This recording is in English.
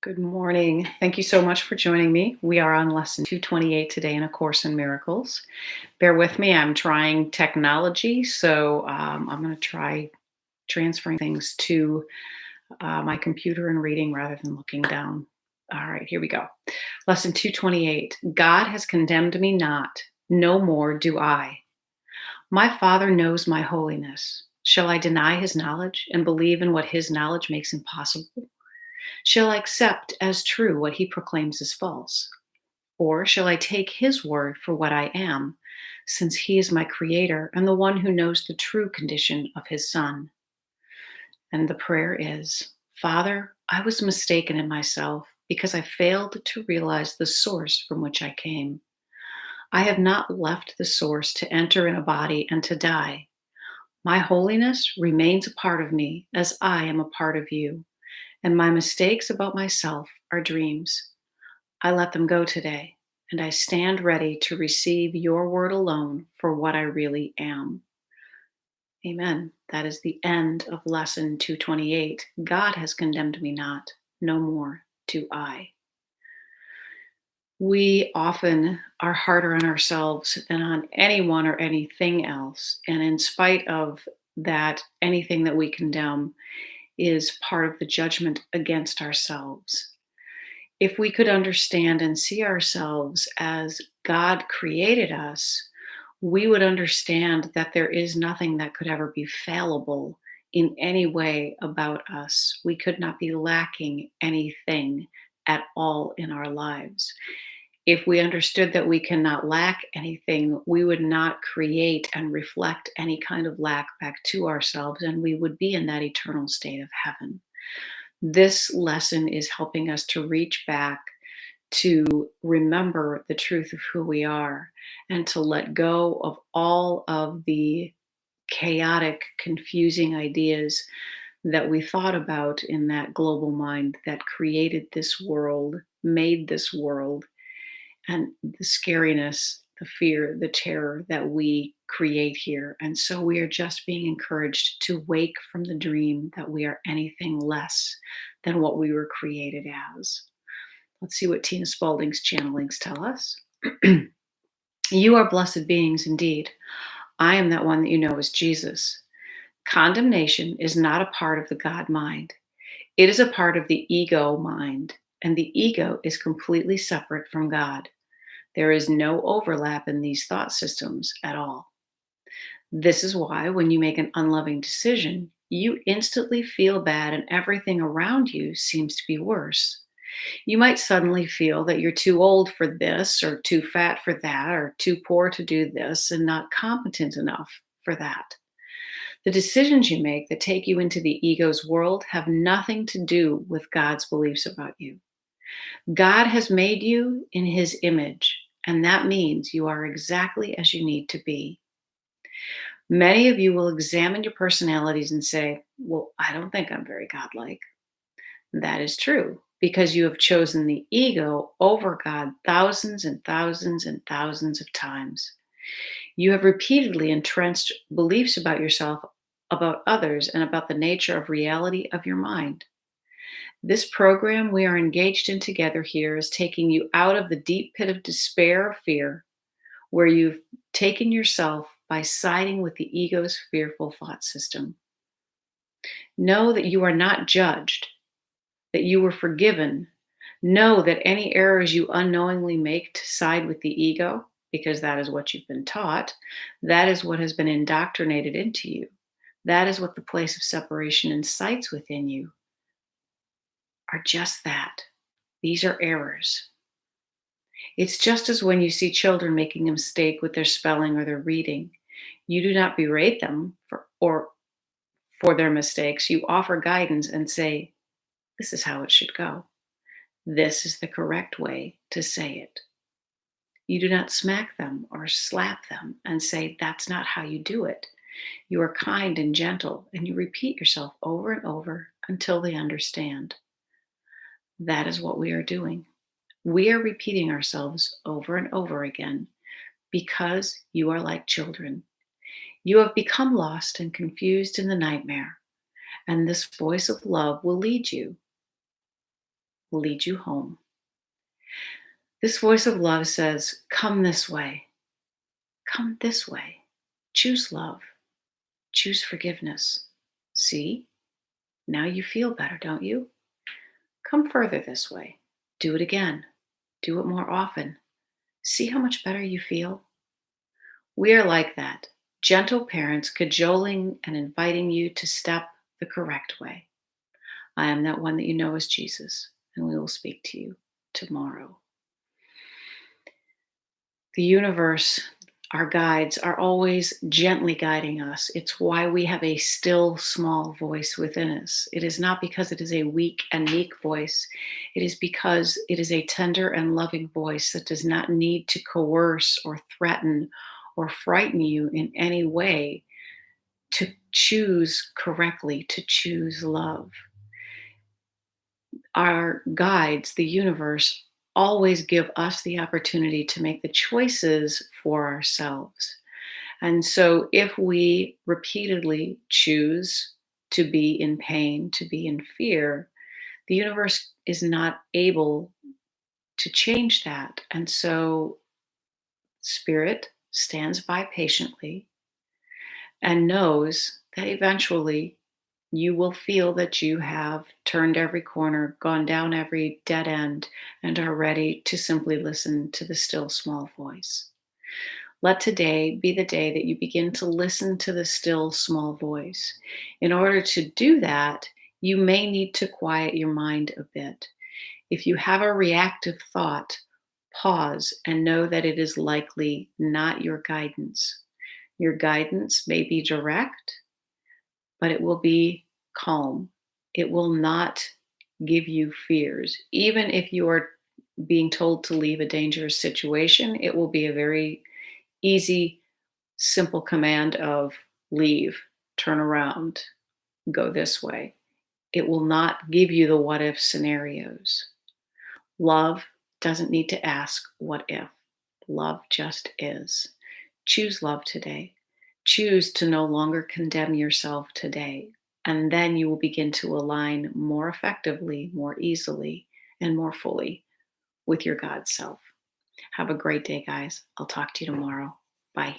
Good morning. Thank you so much for joining me. We are on lesson 228 today in A Course in Miracles. Bear with me, I'm trying technology, so I'm going to try transferring things to my computer and reading rather than looking down. All right, here we go. Lesson 228. God has condemned me not, no more do I. My Father knows my holiness. Shall I deny his knowledge and believe in what his knowledge makes impossible? Shall I accept as true what he proclaims as false? Or shall I take his word for what I am, since he is my creator and the one who knows the true condition of his son? And the prayer is, Father, I was mistaken in myself because I failed to realize the source from which I came. I have not left the source to enter in a body and to die. My holiness remains a part of me as I am a part of you, and my mistakes about myself are dreams. I let them go today, and I stand ready to receive your word alone for what I really am. Amen. That is the end of lesson 228. God has condemned me not, no more do I. We often are harder on ourselves than on anyone or anything else. And in spite of that, anything that we condemn is part of the judgment against ourselves. If we could understand and see ourselves as God created us, we would understand that there is nothing that could ever be fallible in any way about us. We could not be lacking anything at all in our lives. If we understood that we cannot lack anything, we would not create and reflect any kind of lack back to ourselves, and we would be in that eternal state of heaven. This lesson is helping us to reach back to remember the truth of who we are and to let go of all of the chaotic, confusing ideas that we thought about in that global mind that created this world, made this world, and the scariness, the fear, the terror that we create here. And so we are just being encouraged to wake from the dream that we are anything less than what we were created as. Let's see what Tina Spalding's channelings tell us. You are blessed beings indeed. I am that one that you know as Jesus. Condemnation is not a part of the God mind. It is a part of the ego mind, and the ego is completely separate from God. There is no overlap in these thought systems at all. This is why when you make an unloving decision, you instantly feel bad and everything around you seems to be worse. You might suddenly feel that you're too old for this, or too fat for that, or too poor to do this, and not competent enough for that. The decisions you make that take you into the ego's world have nothing to do with God's beliefs about you. God has made you in his image, and that means you are exactly as you need to be. Many of you will examine your personalities and say, well, I don't think I'm very godlike. That is true because you have chosen the ego over God thousands and thousands and thousands of times. You have repeatedly entrenched beliefs about yourself, about others, and about the nature of reality of your mind. This program we are engaged in together here is taking you out of the deep pit of despair or fear, where you've taken yourself by siding with the ego's fearful thought system. Know that you are not judged, that you were forgiven. Know that any errors you unknowingly make to side with the ego, because that is what you've been taught, that is what has been indoctrinated into you. That is what the place of separation incites within you, are just that. These are errors. It's just as when you see children making a mistake with their spelling or their reading. You do not berate them for their mistakes. You offer guidance and say, this is how it should go. This is the correct way to say it. You do not smack them or slap them and say, that's not how you do it. You are kind and gentle, and you repeat yourself over and over until they understand. That is what we are doing. We are repeating ourselves over and over again because you are like children. You have become lost and confused in the nightmare, and this voice of love will lead you. lead you home. This voice of love says, come this way, come this way. Choose love, choose forgiveness. See, now you feel better, don't you? Come further this way. Do it again. Do it more often. See how much better you feel? We are like that, gentle parents cajoling and inviting you to step the correct way. I am that one that you know as Jesus, and we will speak to you tomorrow. The universe, our guides, are always gently guiding us. It's why we have a still small voice within us. It is not because it is a weak and meek voice. It is because it is a tender and loving voice that does not need to coerce or threaten or frighten you in any way to choose correctly, to choose love. Our guides, the universe, always give us the opportunity to make the choices for ourselves. And so if we repeatedly choose to be in pain, to be in fear, the universe is not able to change that. And so spirit stands by patiently and knows that eventually you will feel that you have turned every corner, gone down every dead end, and are ready to simply listen to the still small voice. Let today be the day that you begin to listen to the still small voice. In order to do that, you may need to quiet your mind a bit. If you have a reactive thought, pause and know that it is likely not your guidance. Your guidance may be direct, but it will be calm. It will not give you fears. Even if you are being told to leave a dangerous situation, it will be a very easy, simple command of leave, turn around, go this way. It will not give you the what if scenarios. Love doesn't need to ask what if. Love just is. Choose love today. Choose to no longer condemn yourself today. And then you will begin to align more effectively, more easily, and more fully with your God self. Have a great day, guys. I'll talk to you tomorrow. Bye.